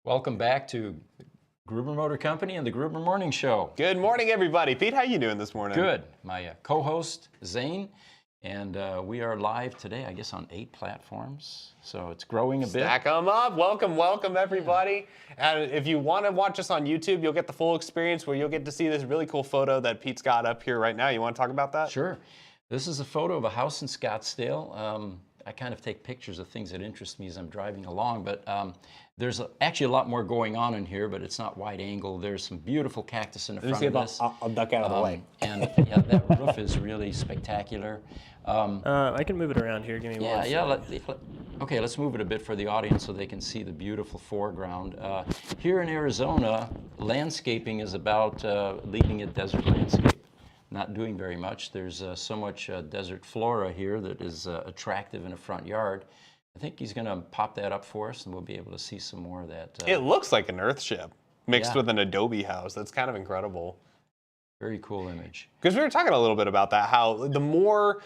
Welcome back to Gruber Motor Company and the Gruber Morning Show. Good morning, everybody. Pete, how you doing this morning? Good. My co-host, Zane, and we are live today, I guess, on 8 platforms. So it's growing a bit. Stack them up. Welcome, everybody. And if you want to watch us on YouTube, you'll get the full experience where you'll get to see this really cool photo that Pete's got up here right now. You want to talk about that? Sure. This is a photo of a house in Scottsdale. I kind of take pictures of things that interest me as I'm driving along, but there's actually a lot more going on in here, but it's not wide angle. There's some beautiful cactus in the front of this. I'll duck out of the way. And yeah, that roof is really spectacular. I can move it around here. Give me one. Okay, let's move it a bit for the audience so they can see the beautiful foreground. Here in Arizona, landscaping is about leading a desert landscape. Not doing very much. There's so much desert flora here that is attractive in a front yard. I think he's going to pop that up for us, and we'll be able to see some more of that. It looks like an Earthship mixed with an adobe house. That's kind of incredible. Very cool image. Because we were talking a little bit about that, how the more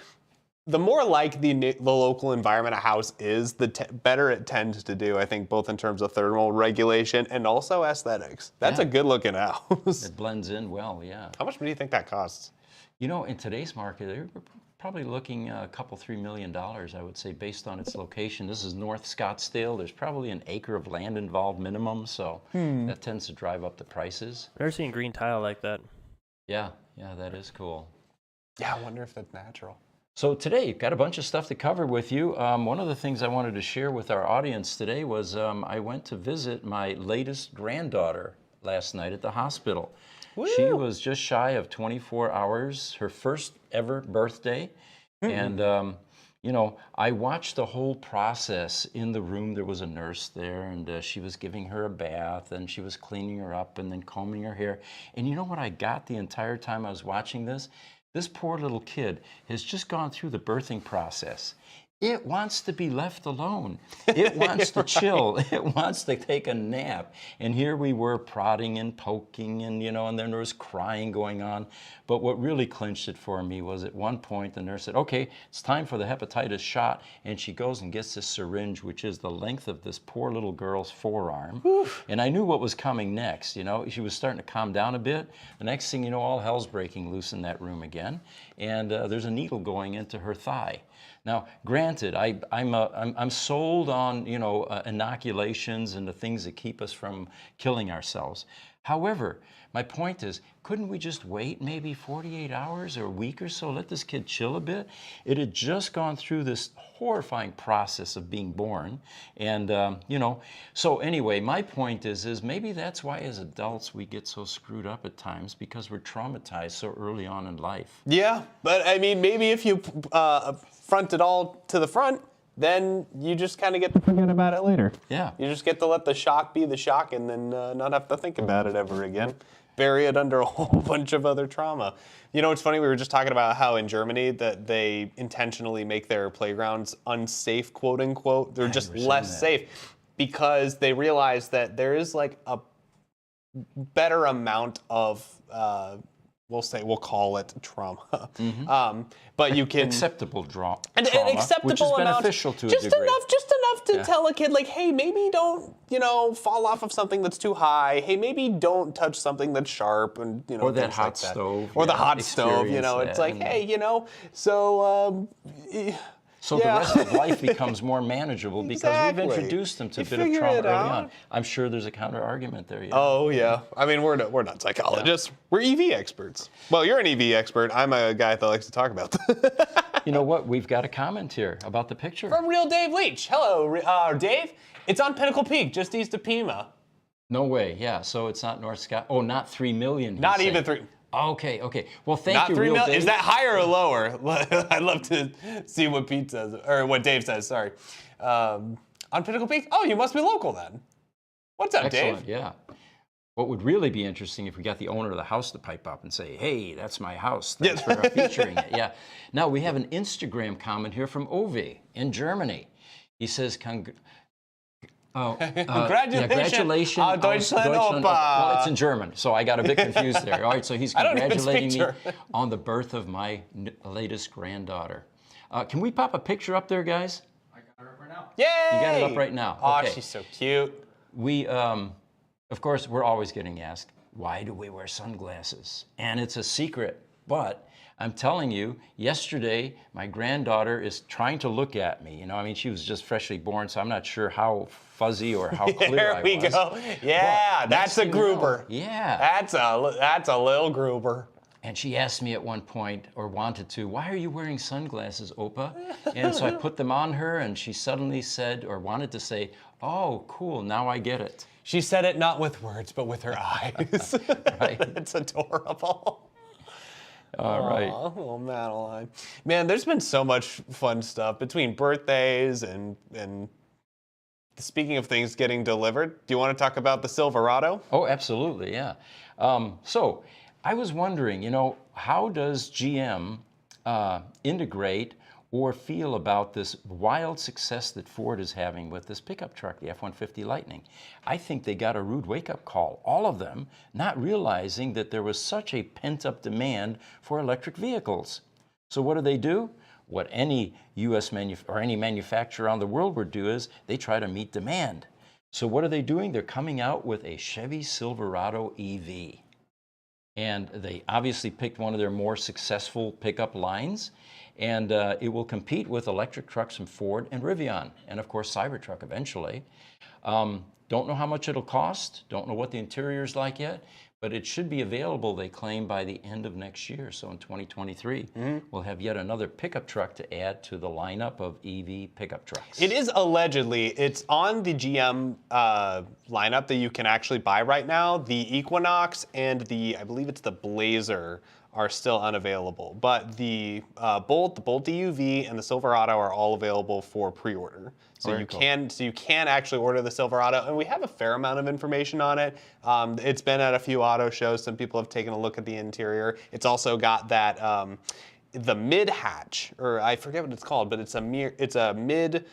like the local environment a house is, the better it tends to do, I think, both in terms of thermal regulation and also aesthetics. That's a good-looking house. It blends in well, yeah. How much do you think that costs? You know, in today's market, they're probably looking a couple, $3 million, I would say, based on its location. This is North Scottsdale. There's probably an acre of land involved minimum, so that tends to drive up the prices. I've never seen green tile like that. Yeah, that is cool. Yeah, I wonder if that's natural. So today, you've got a bunch of stuff to cover with you. One of the things I wanted to share with our audience today was I went to visit my latest granddaughter last night at the hospital. Woo! She was just shy of 24 hours, her first ever birthday. And, you know, I watched the whole process. In the room, there was a nurse there, and she was giving her a bath, and she was cleaning her up and then combing her hair. And you know what I got the entire time I was watching this? This poor little kid has just gone through the birthing process. It wants to be left alone. It wants to chill. It wants to take a nap. And here we were prodding and poking and, you know, and then there was crying going on. But what really clinched it for me was at one point the nurse said, okay, it's time for the hepatitis shot. And she goes and gets this syringe, which is the length of this poor little girl's forearm. Oof. And I knew what was coming next. You know, she was starting to calm down a bit. The next thing you know, all hell's breaking loose in that room again. And there's a needle going into her thigh. Now, granted, I'm sold on, you know, inoculations and the things that keep us from killing ourselves. However, my point is, couldn't we just wait maybe 48 hours or a week or so, let this kid chill a bit? It had just gone through this horrifying process of being born. And, you know, so anyway, my point is maybe that's why as adults we get so screwed up at times, because we're traumatized so early on in life. Yeah, but I mean, maybe if you front it all to the front, then you just kind of get to forget about it later. Yeah. You just get to let the shock be the shock and then not have to think about it ever again. Bury it under a whole bunch of other trauma. You know, it's funny, we were just talking about how in Germany that they intentionally make their playgrounds unsafe, quote unquote. They're just less safe because they realize that there is like a better amount of we'll call it trauma. But you can acceptable trauma, an acceptable which is amount, beneficial to just a degree. Just enough to tell a kid, like, hey, maybe don't, you know, fall off of something that's too high. Hey, maybe don't touch something that's sharp, and you know, or that hot like that. stove, or the hot stove. You know, it's like, hey, you know, so. So the rest of life becomes more manageable because we've introduced them to a bit of trauma early on. I'm sure there's a counter argument there. Yeah. Oh yeah, I mean we're not psychologists. Yeah. We're EV experts. Well, you're an EV expert. I'm a guy that likes to talk about that. You know what? We've got a comment here about the picture from Real Dave Leach. Hello, Dave. It's on Pinnacle Peak, just east of Pima. No way. Yeah. So it's not North Scott. Oh, not 3 million. Not even 3. Okay. Well, thank you, Not 3 Real million. Dave. Is that higher or lower? I'd love to see what Pete says, or what Dave says, sorry. On Pinnacle Peak? Oh, you must be local then. What's up, Excellent, Dave? Yeah. What would really be interesting if we got the owner of the house to pipe up and say, hey, that's my house. Thanks for featuring it. Yeah. Now, we have an Instagram comment here from Ove in Germany. He says, congratulations. Deutschland Opa. Well, it's in German, so I got a bit confused there. All right, so he's congratulating me on the birth of my latest granddaughter. Can we pop a picture up there, guys? I got her up right now. Yay! You got it up right now. Oh, okay. she's so cute. of course, we're always getting asked, why do we wear sunglasses? And it's a secret, but I'm telling you, yesterday, my granddaughter is trying to look at me. I mean, she was just freshly born, so I'm not sure how fuzzy or how clear I was. There we go. Yeah, But that's a Gruber. Yeah. That's a little Gruber. And she asked me at one point, or wanted to, why are you wearing sunglasses, Opa? And so I put them on her, and she suddenly said, or wanted to say, oh, cool, now I get it. She said it not with words, but with her eyes. Right. It's adorable. All right. Aw, little Madeline. Man, there's been so much fun stuff between birthdays and speaking of things getting delivered. Do you want to talk about the Silverado? Oh, absolutely, yeah. So I was wondering, how does GM integrate or feel about this wild success that Ford is having with this pickup truck, the F-150 Lightning? I think they got a rude wake-up call, all of them, not realizing that there was such a pent-up demand for electric vehicles. So what do? What any any manufacturer around the world would do is they try to meet demand. So what are they doing? They're coming out with a Chevy Silverado EV. And they obviously picked one of their more successful pickup lines, and it will compete with electric trucks from Ford and Rivian, and of course Cybertruck eventually. Don't know how much it'll cost, don't know what the interior is like yet, but it should be available, they claim, by the end of next year. So in 2023, we'll have yet another pickup truck to add to the lineup of EV pickup trucks. It is it's on the GM lineup that you can actually buy right now. The Equinox and I believe it's the Blazer are still unavailable. But the Bolt EUV, and the Silverado are all available for pre-order. So you can actually order the Silverado, and we have a fair amount of information on it. It's been at a few auto shows. Some people have taken a look at the interior. It's also got that the mid hatch, or I forget what it's called, but it's a mid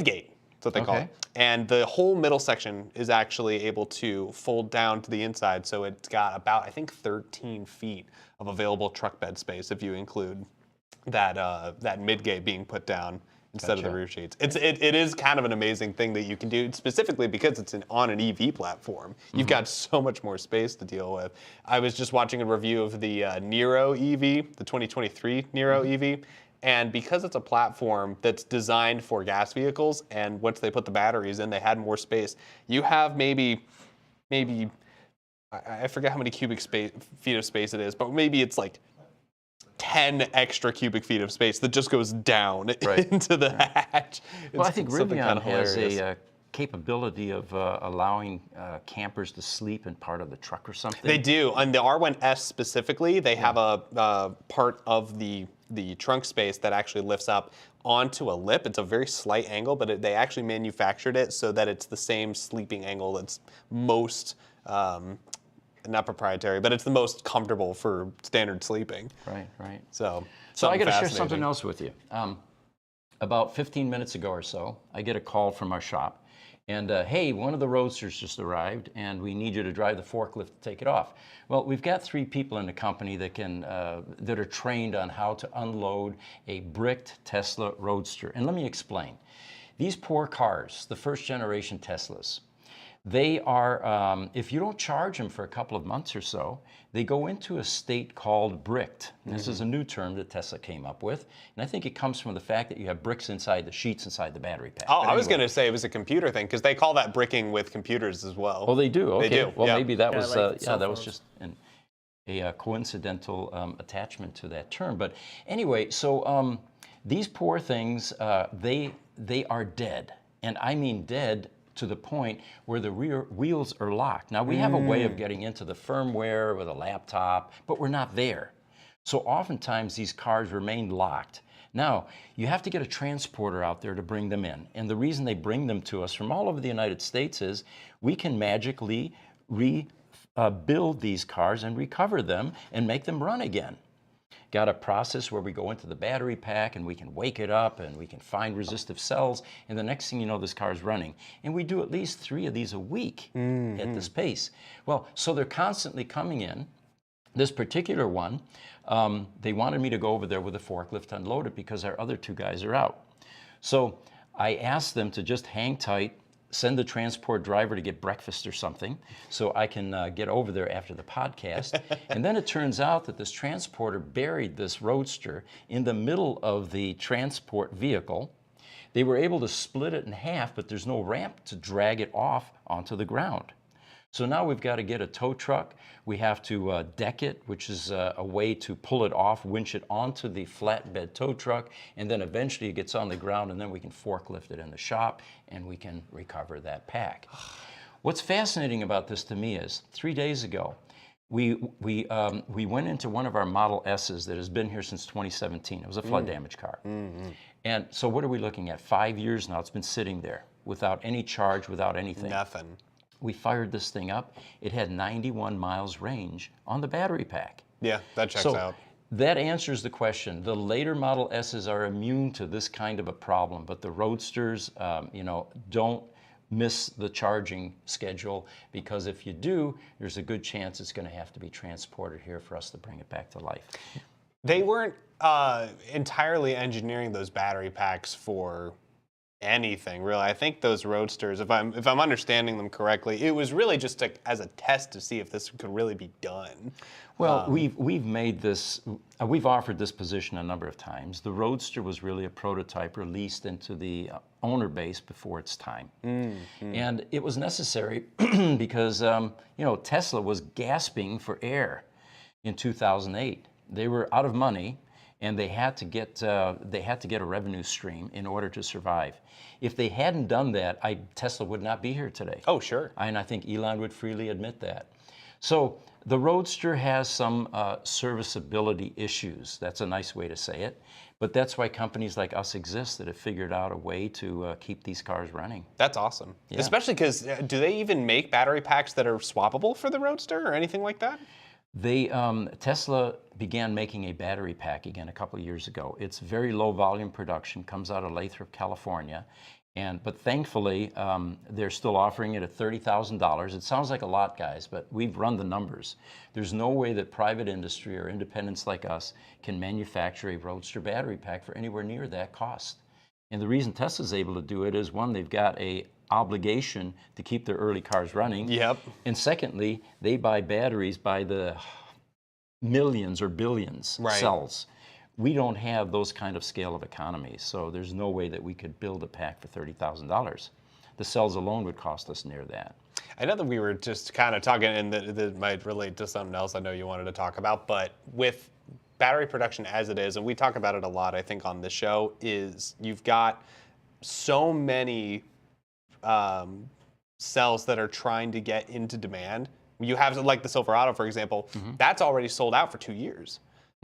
gate. That's what they call it. And the whole middle section is actually able to fold down to the inside, so it's got about, I think, 13 feet of available truck bed space if you include that mid gate being put down instead of the rear seats. It is kind of an amazing thing that you can do, specifically because it's on an EV platform. You've got so much more space to deal with. I was just watching a review of the Niro EV, the 2023 Niro EV, and because it's a platform that's designed for gas vehicles, and once they put the batteries in, they had more space. You have maybe I forget how many cubic feet of space it is, but maybe it's like 10 extra cubic feet of space that just goes down into the hatch. Well, I think Rivian has a capability of allowing campers to sleep in part of the truck or something. They do. On the R1S specifically, they have a part of the trunk space that actually lifts up onto a lip. It's a very slight angle, but they actually manufactured it so that it's the same sleeping angle that's most not proprietary, but it's the most comfortable for standard sleeping. Right. So I got to share something else with you. About 15 minutes ago or so, I get a call from our shop, and hey, one of the Roadsters just arrived, and we need you to drive the forklift to take it off. Well, we've got 3 people in the company that are trained on how to unload a bricked Tesla Roadster. And let me explain. These poor cars, the first generation Teslas, they are, if you don't charge them for a couple of months or so, they go into a state called bricked. This is a new term that Tesla came up with, and I think it comes from the fact that you have bricks inside the sheets inside the battery pack. Oh, I was going to say it was a computer thing, because they call that bricking with computers as well. Oh, they do? Okay. They do. Well, maybe that was, that was just a coincidental attachment to that term. But anyway, so these poor things, they are dead, and I mean dead to the point where the rear wheels are locked. Now, we have a way of getting into the firmware with a laptop, but we're not there. So oftentimes these cars remain locked. Now, you have to get a transporter out there to bring them in. And the reason they bring them to us from all over the United States is we can magically rebuild these cars and recover them and make them run again. Got a process where we go into the battery pack and we can wake it up and we can find resistive cells, and the next thing you know, this car is running. And we do at least 3 of these a week at this pace. Well, so they're constantly coming in. This particular one, they wanted me to go over there with a forklift to unload it because our other 2 guys are out. So I asked them to just hang tight, send the transport driver to get breakfast or something so I can get over there after the podcast. And then it turns out that this transporter buried this Roadster in the middle of the transport vehicle. They were able to split it in half, but there's no ramp to drag it off onto the ground. So now we've got to get a tow truck. We have to deck it, which is a way to pull it off, winch it onto the flatbed tow truck, and then eventually it gets on the ground, and then we can forklift it in the shop, and we can recover that pack. What's fascinating about this to me is 3 days ago, we went into one of our Model S's that has been here since 2017. It was a flood damage car. Mm-hmm. And so what are we looking at? 5 years now. It's been sitting there without any charge, without anything. Nothing. We fired this thing up. It had 91 miles range on the battery pack. Yeah, that checks out. That answers the question. The later Model S's are immune to this kind of a problem, but the Roadsters, don't miss the charging schedule, because if you do, there's a good chance it's going to have to be transported here for us to bring it back to life. They weren't entirely engineering those battery packs for anything, really. I think those Roadsters, if I'm understanding them correctly, it was really just as a test to see if this could really be done. Well, we've made this, we've offered this position a number of times. The Roadster was really a prototype released into the owner base before its time. And it was necessary because, Tesla was gasping for air in 2008. They were out of money, and they had to get a revenue stream in order to survive. If they hadn't done that, Tesla would not be here today. Oh, sure. And I think Elon would freely admit that. So the Roadster has some serviceability issues. That's a nice way to say it. But that's why companies like us exist, that have figured out a way to keep these cars running. That's awesome. Yeah. Especially because, do they even make battery packs that are swappable for the Roadster or anything like that? Tesla began making a battery pack again a couple of years ago. It's very low volume production, comes out of Lathrop, California. But thankfully, they're still offering it at $30,000. It sounds like a lot, guys, but we've run the numbers. There's no way that private industry or independents like us can manufacture a Roadster battery pack for anywhere near that cost. And the reason Tesla's able to do it is, one, they've got a obligation to keep their early cars running. Yep. And secondly, they buy batteries by the millions or billions cells. We don't have those kind of scale of economies, so there's no way that we could build a pack for $30,000. The cells alone would cost us near that. I know that we were just kind of talking, and that might relate to something else I know you wanted to talk about, but with battery production as it is, and we talk about it a lot, I think, on this show, is you've got so many cells that are trying to get into demand. You have, like the Silverado, for example, that's already sold out for 2 years.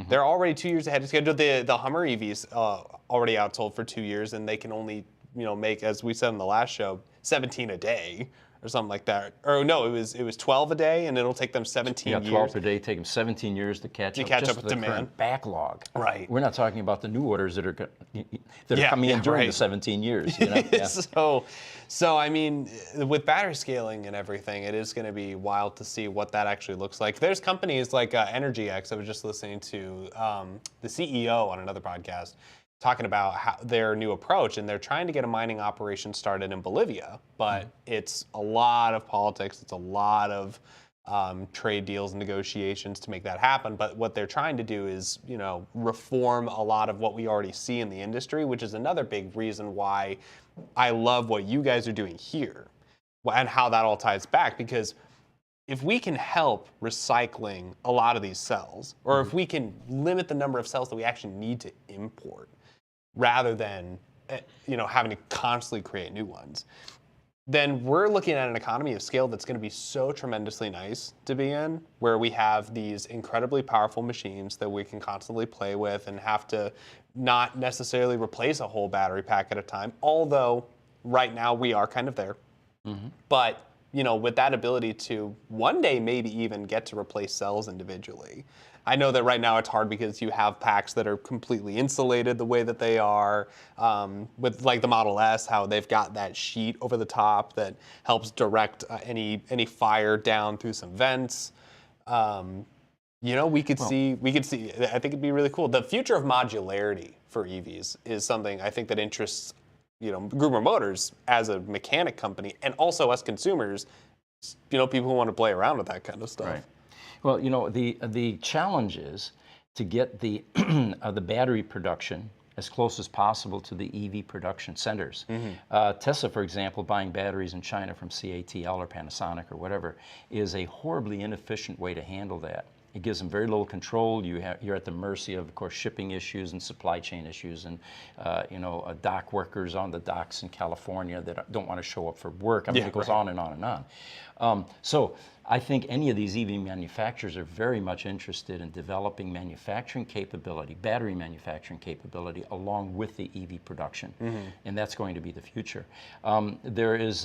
They're already 2 years ahead of schedule. The Hummer EVs already outsold for 2 years, and they can only make, as we said in the last show, 17 a day or something like that. Or no, it was 12 a day, and it'll take them 17 years. 12 per day, take them 17 years to catch up up just with the demand. current backlog. Right. We're not talking about the new orders that are coming in during the 17 years. Yeah. So I mean, with battery scaling and everything, it is going to be wild to see what that actually looks like. There's companies like EnergyX. I was just listening to the CEO on another podcast talking about their new approach, and they're trying to get a mining operation started in Bolivia, but it's a lot of politics, it's a lot of trade deals and negotiations to make that happen. But what they're trying to do is, reform a lot of what we already see in the industry, which is another big reason why I love what you guys are doing here and how that all ties back. Because if we can help recycling a lot of these cells, or if we can limit the number of cells that we actually need to import, rather than having to constantly create new ones, then we're looking at an economy of scale that's going to be so tremendously nice to be in, where we have these incredibly powerful machines that we can constantly play with and have to not necessarily replace a whole battery pack at a time, although right now we are kind of there. But with that ability to one day maybe even get to replace cells individually. I know that right now it's hard because you have packs that are completely insulated the way that they are, with like the Model S, how they've got that sheet over the top that helps direct any fire down through some vents. We could see. I think it'd be really cool. The future of modularity for EVs is something I think that interests Gruber Motors as a mechanic company, and also us consumers, people who want to play around with that kind of stuff. Right. Well, the challenge is to get the the battery production as close as possible to the EV production centers. Tesla, for example, buying batteries in China from CATL or Panasonic or whatever, is a horribly inefficient way to handle that. It gives them very little control. You're at the mercy of course, shipping issues and supply chain issues, and dock workers on the docks in California that don't want to show up for work. I mean, it goes on and on and on. So I think any of these EV manufacturers are very much interested in developing manufacturing capability, battery manufacturing capability, along with the EV production, and that's going to be the future. There was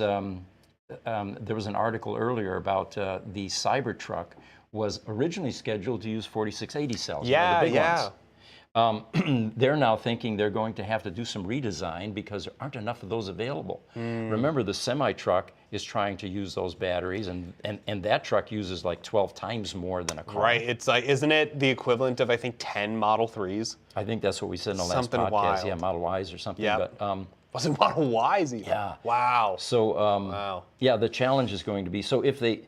an article earlier about the Cybertruck was originally scheduled to use 4680 cells. The big ones. They're now thinking they're going to have to do some redesign because there aren't enough of those available. Remember, the semi-truck is trying to use those batteries, and that truck uses like 12 times more than a car. Right. It's like, isn't it the equivalent of, I think, 10 Model 3s? I think that's what we said in the last Something podcast. wild. Yeah, Model Ys or something. Yep. But, wasn't Model Ys even? Yeah. Wow. So yeah, the challenge is going to be, so if the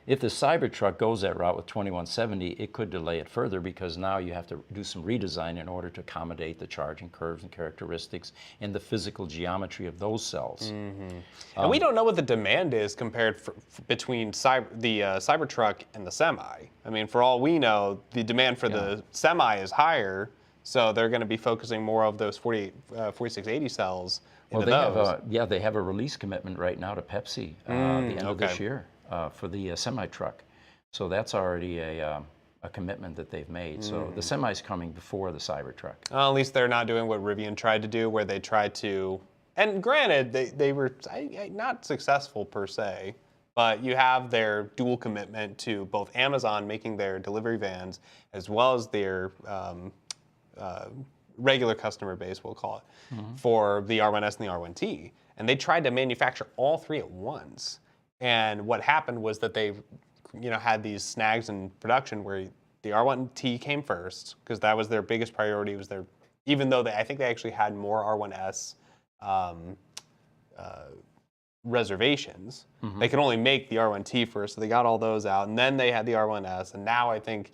Cybertruck goes that route with 2170, it could delay it further because now you have to do some redesign in order to accommodate the charging curves and characteristics and the physical geometry of those cells. And we don't know what the demand is compared between the Cybertruck and the Semi. I mean, for all we know, the demand for the Semi is higher, so they're going to be focusing more of those 4680 cells into those. They have a release commitment right now to Pepsi at the end of this year for the semi-truck. So that's already a commitment that they've made. So the Semi's coming before the Cybertruck. Well, at least they're not doing what Rivian tried to do, where they tried to, and granted, they were not successful per se, but you have their dual commitment to both Amazon making their delivery vans as well as their regular customer base, we'll call it, for the R1S and the R1T. And they tried to manufacture all three at once. And what happened was that they had these snags in production where the R1T came first, because that was their biggest priority, even though I think they actually had more R1S reservations. They could only make the R1T first, so they got all those out. And then they had the R1S, and now I think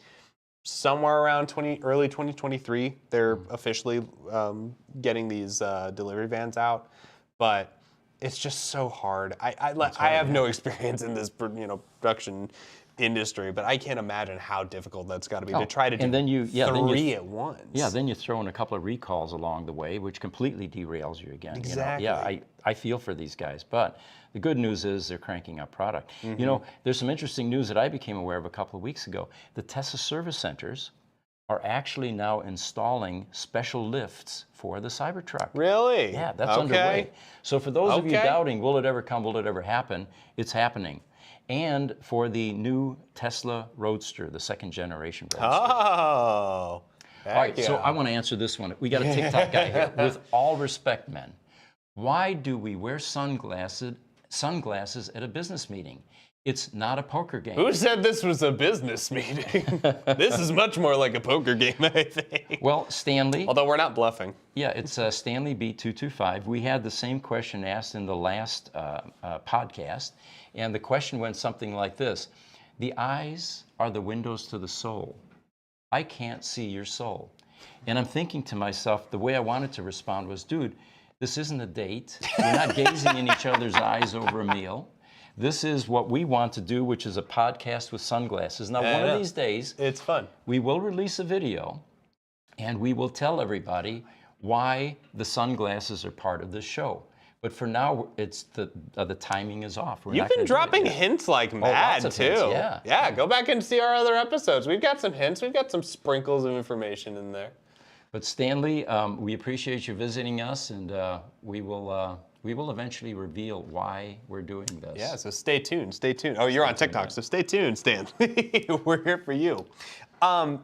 somewhere around early 2023, they're officially getting these delivery vans out. But it's just so hard. I have no experience in this production industry, but I can't imagine how difficult that's got to be to try to do three at once. Yeah, then you throw in a couple of recalls along the way, which completely derails you again. Exactly. Yeah, I feel for these guys, but the good news is they're cranking up product. There's some interesting news that I became aware of a couple of weeks ago. The Tesla service centers are actually now installing special lifts for the Cybertruck. Really? Yeah, that's underway. So for those of you doubting, will it ever come, will it ever happen, it's happening. And for the new Tesla Roadster, the second generation Roadster. Oh, all right, so I want to answer this one. We got a TikTok guy here. With all respect, men, why do we wear sunglasses at a business meeting? It's not a poker game. Who said this was a business meeting? This is much more like a poker game, I think. Well, Stanley. Although we're not bluffing. Yeah, it's Stanley B225. We had the same question asked in the last podcast, and the question went something like this. The eyes are the windows to the soul. I can't see your soul. And I'm thinking to myself, the way I wanted to respond was, dude, this isn't a date. We're not gazing in each other's eyes over a meal. This is what we want to do, which is a podcast with sunglasses. Now, one of these days, it's fun. We will release a video, and we will tell everybody why the sunglasses are part of this show. But for now, it's the timing is off. You've been dropping hints like mad, too. Hints, yeah, go back and see our other episodes. We've got some hints. We've got some sprinkles of information in there. But Stanley, we appreciate you visiting us, and we will eventually reveal why we're doing this. Yeah, so stay tuned. Stay tuned. Oh, you're on TikTok, so stay tuned, Stanley. We're here for you. I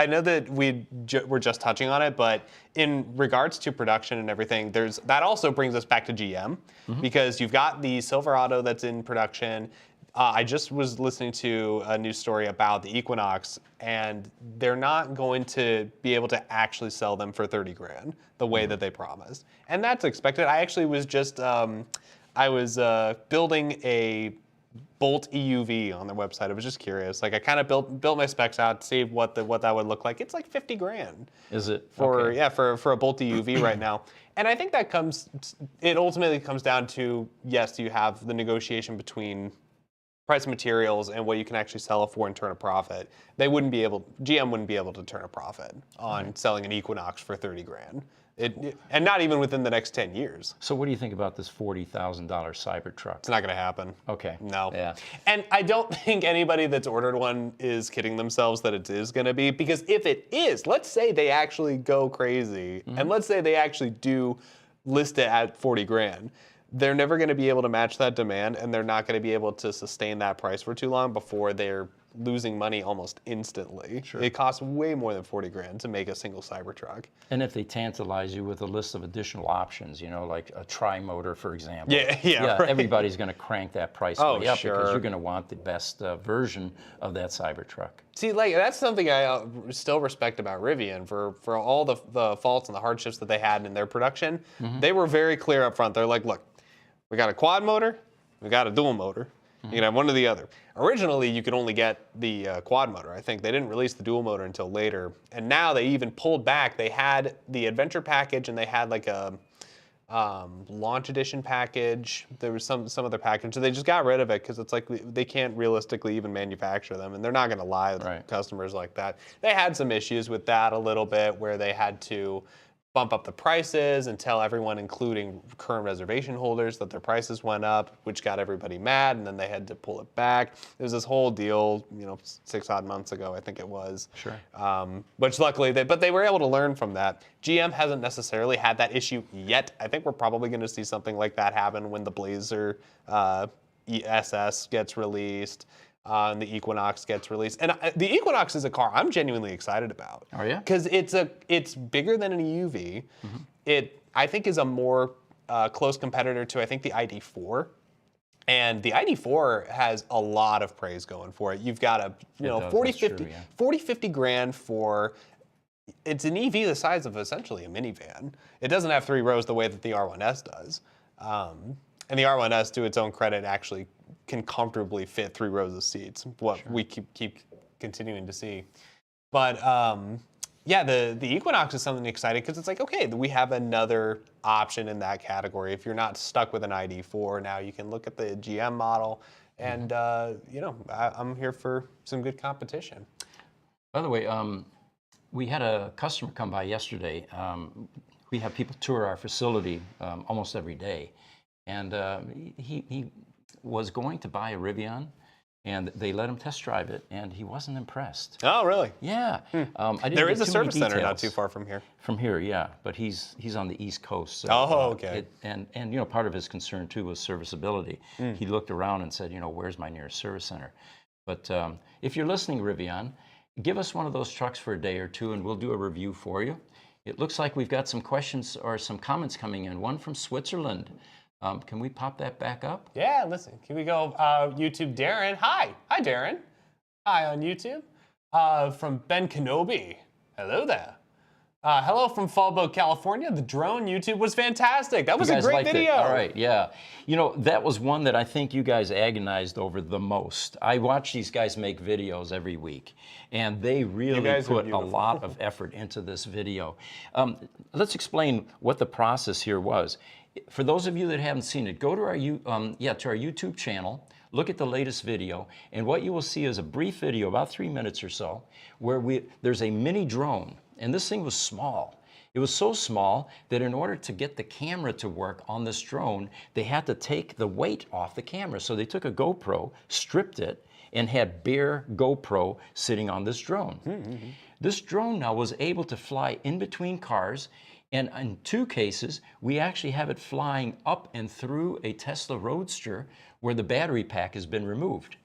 know that we're just touching on it, but in regards to production and everything, that also brings us back to GM, because you've got the Silverado that's in production. I just was listening to a news story about the Equinox, and they're not going to be able to actually sell them for 30 grand the way that they promised. And that's expected. I actually was just, I was building a Bolt EUV on their website. I was just curious. Like I kind of built my specs out to see what that would look like. It's like 50 grand. Is it? For Okay. for a Bolt EUV right now. And I think it ultimately comes down to, yes, you have the negotiation between price of materials and what you can actually sell it for and turn a profit. GM wouldn't be able to turn a profit on selling an Equinox for 30 grand. And not even within the next 10 years. So what do you think about this $40,000 Cybertruck? It's not going to happen. Okay. No. Yeah. And I don't think anybody that's ordered one is kidding themselves that it is going to be, because if it is, let's say they actually go crazy, and let's say they actually do list it at 40 grand. They're never going to be able to match that demand, and they're not going to be able to sustain that price for too long before they're losing money almost instantly. Sure. It costs way more than 40 grand to make a single Cybertruck. And if they tantalize you with a list of additional options, like a tri-motor, for example. Yeah, right. Everybody's going to crank that price way up because sure. you're going to want the best version of that Cybertruck. See, that's something I still respect about Rivian for all the faults and the hardships that they had in their production. They were very clear up front. They're like, look, we got a quad motor, we got a dual motor. You can have one or the other. Originally, you could only get the quad motor. I think they didn't release the dual motor until later. And now they even pulled back. They had the Adventure package, and they had like a launch edition package. There was some other package. So they just got rid of it because it's like they can't realistically even manufacture them, and they're not going to lie to customers like that. They had some issues with that a little bit, where they had to bump up the prices and tell everyone, including current reservation holders, that their prices went up, which got everybody mad, and then they had to pull it back. There was this whole deal, 6 odd months ago, I think it was. Sure. Which luckily, they were able to learn from that. GM hasn't necessarily had that issue yet. I think we're probably going to see something like that happen when the Blazer ESS gets released. And the Equinox gets released, and the Equinox is a car I'm genuinely excited about. Are you? Because it's bigger than an EUV. It, I think, is a more close competitor to, I think, the ID4. And the ID4 has a lot of praise going for it. You've got a 40, 50 grand for. It's an EV the size of essentially a minivan. It doesn't have 3 rows the way that the R1S does. And the R1S, to its own credit, actually can comfortably fit 3 rows of seats, we keep continuing to see. But the Equinox is something exciting because it's like, okay, we have another option in that category. If you're not stuck with an ID4, now you can look at the GM model, and I'm here for some good competition. By the way, we had a customer come by yesterday. We have people tour our facility almost every day, and he was going to buy a Rivian, and they let him test drive it, and he wasn't impressed. Oh, really? Yeah. I didn't There get is a too service many center not details. too far from here. From here, yeah, but he's on the East Coast. So, okay. And part of his concern too was serviceability. He looked around and said, where's my nearest service center? But if you're listening, Rivian, give us one of those trucks for a day or two, and we'll do a review for you. It looks like we've got some questions or some comments coming in. One from Switzerland. Can we pop that back up? Yeah, listen, can we go YouTube Darren? Hi, Darren. Hi on YouTube. From Ben Kenobi. Hello there. Hello from Fallbrook, California. The drone YouTube was fantastic. That was a great video. All right, yeah. That was one that I think you guys agonized over the most. I watch these guys make videos every week, and they really put a lot of effort into this video. Let's explain what the process here was. For those of you that haven't seen it, go to our YouTube channel, look at the latest video, and what you will see is a brief video, about 3 minutes or so, where there's a mini drone, and this thing was small. It was so small that in order to get the camera to work on this drone, they had to take the weight off the camera. So they took a GoPro, stripped it, and had bare GoPro sitting on this drone. This drone now was able to fly in between cars. And in 2 cases, we actually have it flying up and through a Tesla Roadster where the battery pack has been removed.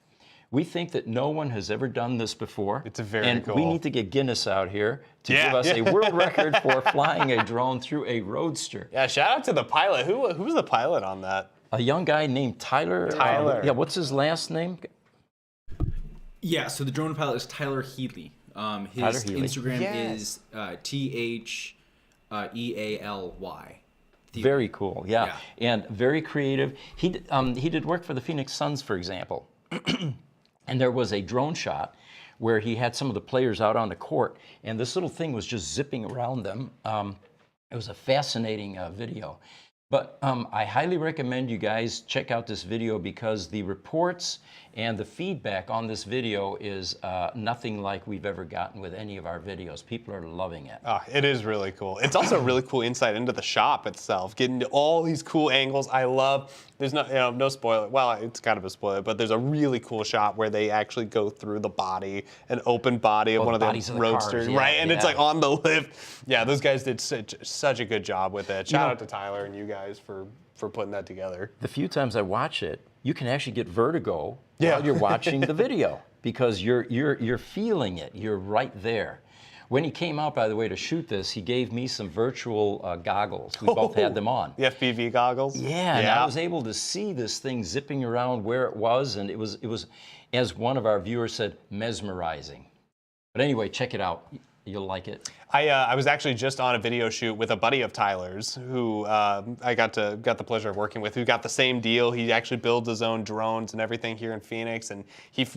We think that no one has ever done this before. It's very cool. And we need to get Guinness out here to give us a world record for flying a drone through a Roadster. Yeah, shout out to the pilot. Who was the pilot on that? a young guy named Tyler. Tyler. Yeah, what's his last name? Yeah, so the drone pilot is Tyler Healy. His Tyler Healy. Instagram Yes. is THEALY. Very cool, yeah. And very creative. He did work for the Phoenix Suns, for example. And there was a drone shot where he had some of the players out on the court, and this little thing was just zipping around them. It was a fascinating video. But I highly recommend you guys check out this video because the reports and the feedback on this video is nothing like we've ever gotten with any of our videos. People are loving it. Oh, it is really cool. It's also a really cool insight into the shop itself, getting to all these cool angles. I love, there's no, no spoiler. Well, it's kind of a spoiler, but there's a really cool shot where they actually go through the body, an open body of one of the roadsters, right? And it's like on the lift. Yeah, those guys did such a good job with it. Shout out to Tyler and you guys for putting that together. The few times I watch it, you can actually get vertigo while you're watching the video because you're feeling it. You're right there. When he came out, by the way, to shoot this, he gave me some virtual goggles. We both had them on. The FPV goggles? Yeah, and I was able to see this thing zipping around where it was, and it was, as one of our viewers said, mesmerizing. But anyway, check it out. You'll like it. I was actually just on a video shoot with a buddy of Tyler's who I got the pleasure of working with, who got the same deal. He actually builds his own drones and everything here in Phoenix, and he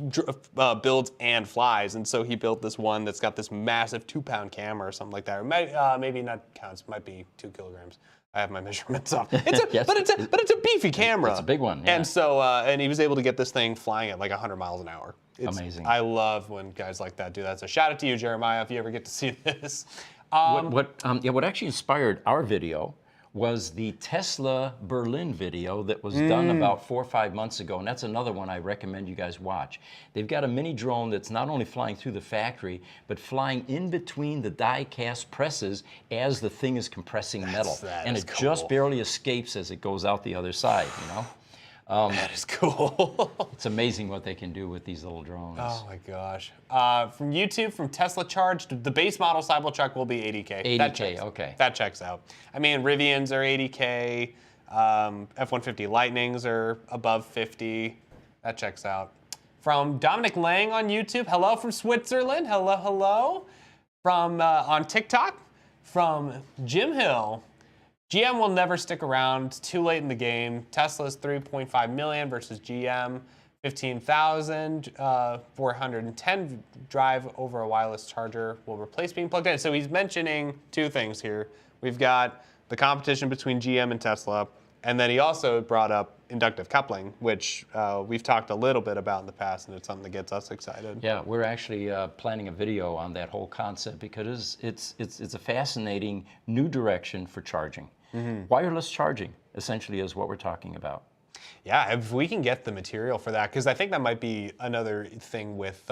builds and flies. And so he built this one that's got this massive 2-pound camera or something like that. Or maybe not counts, might be 2 kilograms. I have my measurements off. But it's a beefy camera. It's a big one. Yeah. And so and he was able to get this thing flying at like 100 miles an hour. It's amazing. I love when guys like that do that. So shout out to you, Jeremiah, if you ever get to see this. What actually inspired our video was the Tesla Berlin video that was done about 4 or 5 months ago, and that's another one I recommend you guys watch. They've got a mini drone that's not only flying through the factory, but flying in between the die-cast presses as the thing is compressing metal. And it just barely escapes as it goes out the other side, you know? That is cool. It's amazing what they can do with these little drones. Oh my gosh. From YouTube, from Tesla Charged, the base model Cybertruck will be 80K. 80K, okay. That checks out. I mean, Rivians are 80K. F-150 Lightnings are above 50. That checks out. From Dominic Lang on YouTube, hello from Switzerland. Hello, hello. From on TikTok, from Jim Hill. GM will never stick around. Too late in the game. Tesla's 3.5 million versus GM 15,000. 410 drive over a wireless charger will replace being plugged in. So he's mentioning 2 things here. We've got the competition between GM and Tesla, and then he also brought up inductive coupling, which we've talked a little bit about in the past, and it's something that gets us excited. Yeah, we're actually planning a video on that whole concept because it's a fascinating new direction for charging. Wireless charging, essentially, is what we're talking about. Yeah, if we can get the material for that, because I think that might be another thing with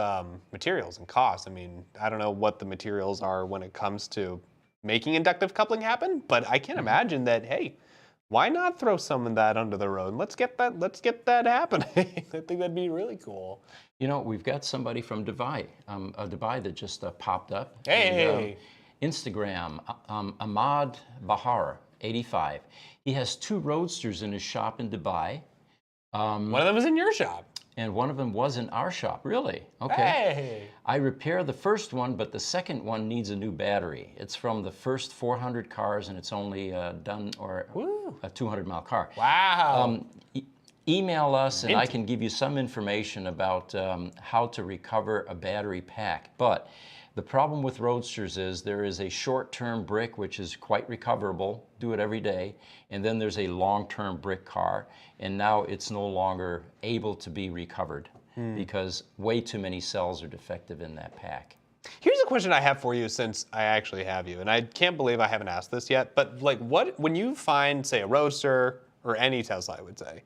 materials and cost. I mean, I don't know what the materials are when it comes to making inductive coupling happen, but I can imagine that, hey, why not throw some of that under the road? Let's get that happening. I think that'd be really cool. You know, we've got somebody from Dubai, Dubai that just popped up. Hey! And, Instagram, Ahmad Bahar, 85. He has 2 Roadsters in his shop in Dubai. One of them was in your shop. And one of them was in our shop, really? Okay. Hey! I repair the first one, but the second one needs a new battery. It's from the first 400 cars, and it's only a 200-mile car. Wow. Email us, and I can give you some information about how to recover a battery pack. But the problem with Roadsters is there is a short-term brick, which is quite recoverable, do it every day, and then there's a long-term brick car, and now it's no longer able to be recovered because way too many cells are defective in that pack. Here's a question I have for you since I actually have you, and I can't believe I haven't asked this yet, but like when you find, say, a Roadster, or any Tesla, I would say,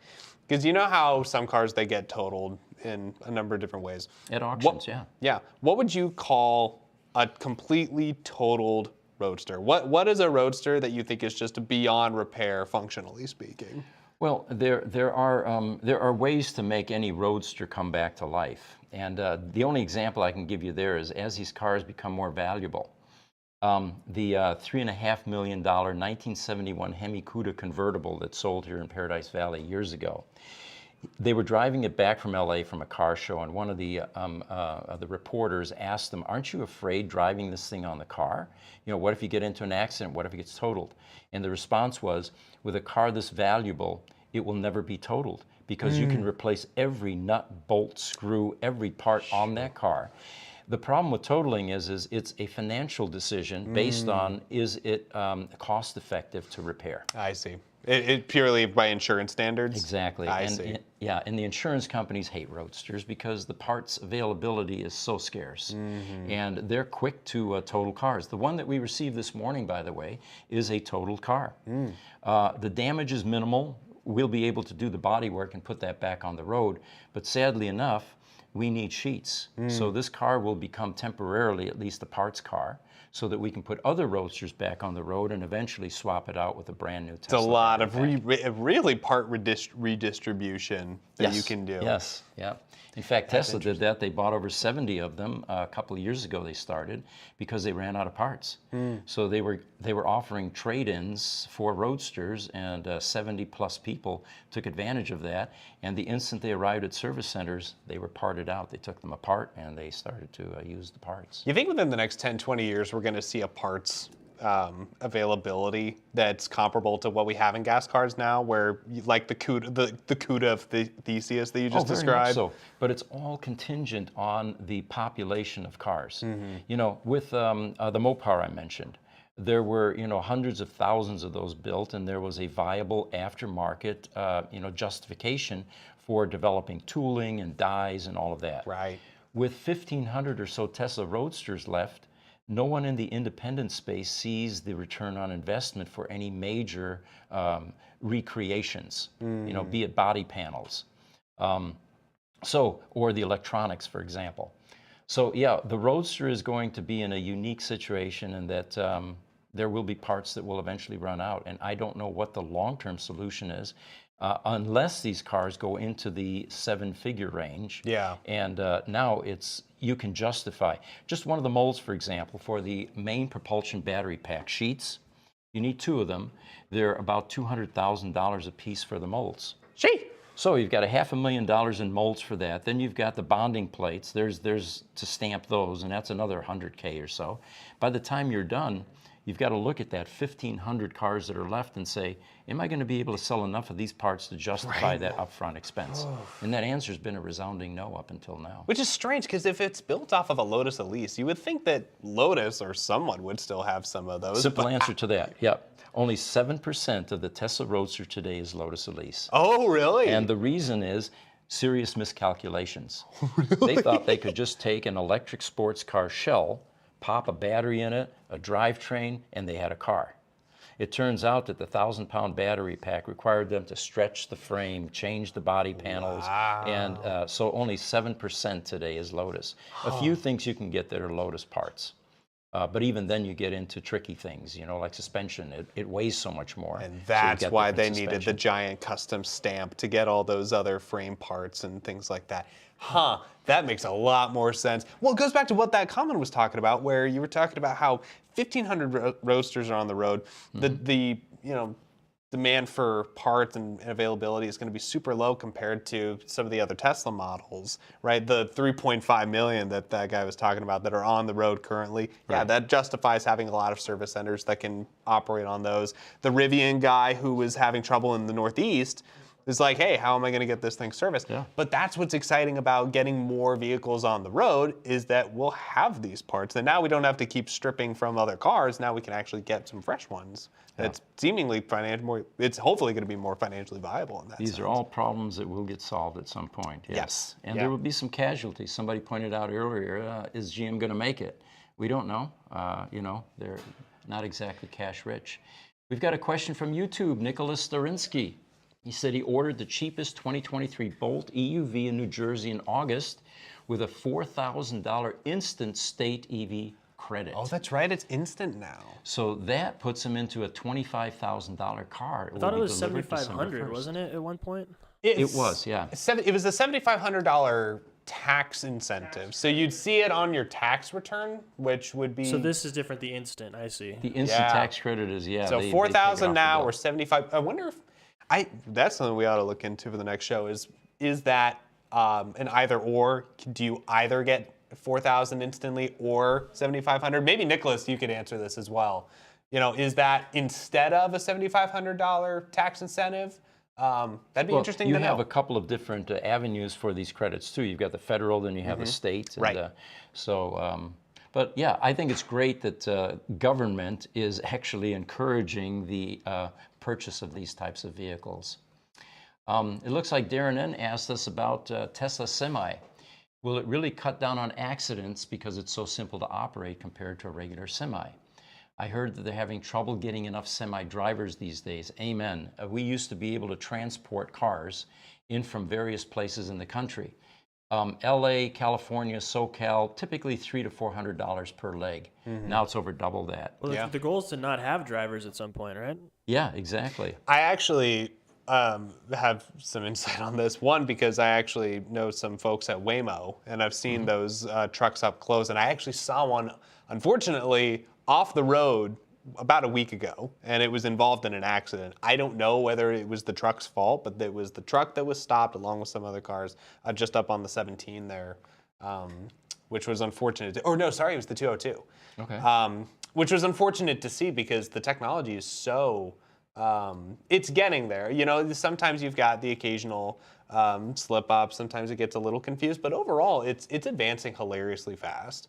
because you know how some cars, they get totaled in a number of different ways. At auctions, yeah. Yeah. What would you call a completely totaled Roadster? What is a Roadster that you think is just beyond repair, functionally speaking? Well, there are ways to make any Roadster come back to life. And the only example I can give you there is as these cars become more valuable, The $3.5 million 1971 Hemi Cuda convertible that sold here in Paradise Valley years ago. They were driving it back from LA from a car show, and one of the reporters asked them, "Aren't you afraid driving this thing on the car? You know, what if you get into an accident? What if it gets totaled?" And the response was, "With a car this valuable, it will never be totaled because you can replace every nut, bolt, screw, every part on that car." The problem with totaling is it's a financial decision based on, is it cost effective to repair? I see. It purely by insurance standards? Exactly. I see. And the insurance companies hate roadsters because the parts availability is so scarce. And they're quick to total cars. The one that we received this morning, by the way, is a totaled car. The damage is minimal. We'll be able to do the body work and put that back on the road. But sadly enough, we need sheets. So this car will become temporarily at least a parts car so that we can put other roadsters back on the road and eventually swap it out with a brand new Tesla. It's a lot of really part redistribution that you can do. Yes, yeah. In fact, Tesla did that. They bought over 70 of them a couple of years ago. They started because they ran out of parts. So they were offering trade-ins for roadsters, and 70 plus people took advantage of that. And the instant they arrived at service centers, they were parted out. They took them apart and they started to use the parts. You think within the next 10, 20 years, we're going to see a parts availability that's comparable to what we have in gas cars now, where like the CUDA of the Theseus that you just described? Very much so. But it's all contingent on the population of cars. You know, with the Mopar I mentioned, there were, you know, hundreds of thousands of those built, and there was a viable aftermarket, you know, justification for developing tooling and dies and all of that. Right. With 1,500 or so Tesla Roadsters left, no one in the independent space sees the return on investment for any major recreations, you know, be it body panels, or the electronics, for example. So yeah, the Roadster is going to be in a unique situation in that there will be parts that will eventually run out, and I don't know what the long-term solution is. Unless these cars go into the 7-figure range. Yeah. And now you can justify. Just one of the molds, for example, for the main propulsion battery pack sheets, you need 2 of them. They're about $200,000 a piece for the molds. Gee. So you've got $500,000 in molds for that. Then you've got the bonding plates. There's to stamp those, and that's another $100K or so. By the time you're done, you've got to look at that 1,500 cars that are left and say, am I going to be able to sell enough of these parts to justify that upfront expense? And that answer's been a resounding no up until now. Which is strange, because if it's built off of a Lotus Elise, you would think that Lotus or someone would still have some of those. Simple answer to that, yep. Only 7% of the Tesla Roadster today is Lotus Elise. Oh, really? And the reason is serious miscalculations. Really? They thought they could just take an electric sports car shell, pop a battery in it, a drivetrain, and they had a car. It turns out that the 1,000-pound battery pack required them to stretch the frame, change the body panels, and so only 7% today is Lotus. A few things you can get that are Lotus parts. But even then you get into tricky things, you know, like suspension. It weighs so much more. And that's why they needed the giant custom stamp to get all those other frame parts and things like that. Huh, that makes a lot more sense. Well, it goes back to what that comment was talking about, where you were talking about how 1,500 roadsters are on the road. The you know, demand for parts and availability is going to be super low compared to some of the other Tesla models, right? The 3.5 million that guy was talking about that are on the road currently. Yeah, that justifies having a lot of service centers that can operate on those. The Rivian guy who was having trouble in the Northeast is like, hey, how am I going to get this thing serviced? Yeah. But that's what's exciting about getting more vehicles on the road, is that we'll have these parts. And now we don't have to keep stripping from other cars. Now we can actually get some fresh ones. Yeah. It's seemingly it's hopefully going to be more financially viable in that sense. These are all problems that will get solved at some point. Yes. And there will be some casualties. Somebody pointed out earlier, is GM going to make it? We don't know. You know, they're not exactly cash rich. We've got a question from YouTube, Nicholas Starinsky. He said he ordered the cheapest 2023 Bolt EUV in New Jersey in August with a $4,000 instant state EV credit. Oh, that's right. It's instant now. So that puts him into a $25,000 car. I thought it was $7,500, wasn't it, at one point? It was, yeah. It was a $7,500 tax incentives. So you'd see it on your tax return, which would be. So this is different. The instant, I see. The instant Yeah. tax credit is, So they 4,000 take it now off the or bill. 75. I wonder if that's something we ought to look into for the next show. Is that an either or? Do you either get 4,000 instantly or 7,500? Maybe Nicholas, you could answer this as well. Is that instead of a $7,500 tax incentive? That'd be interesting to know. You have a couple of different avenues for these credits too. You've got the federal, then you have the state. And, Right. But yeah, I think it's great that government is actually encouraging the purchase of these types of vehicles. It looks like Darren N. asked us about Tesla Semi. Will it really cut down on accidents because it's so simple to operate compared to a regular semi? I heard that they're having trouble getting enough semi drivers these days. Amen. We used to be able to transport cars in from various places in the country. LA, California, SoCal, typically $300 to $400 per leg. Now it's over double that. Well, Yeah. the goal is to not have drivers at some point, right? Yeah, exactly. I actually have some insight on this. One, because I actually know some folks at Waymo, and I've seen those trucks up close. And I actually saw one, unfortunately, off the road about a week ago, and it was involved in an accident. I don't know whether it was the truck's fault, but it was the truck that was stopped along with some other cars just up on the 17 there, which was unfortunate. Or no, sorry, it was the 202. Okay. Which was unfortunate to see because the technology is so, it's getting there. Sometimes you've got the occasional slip up. Sometimes it gets a little confused, but overall, it's advancing hilariously fast.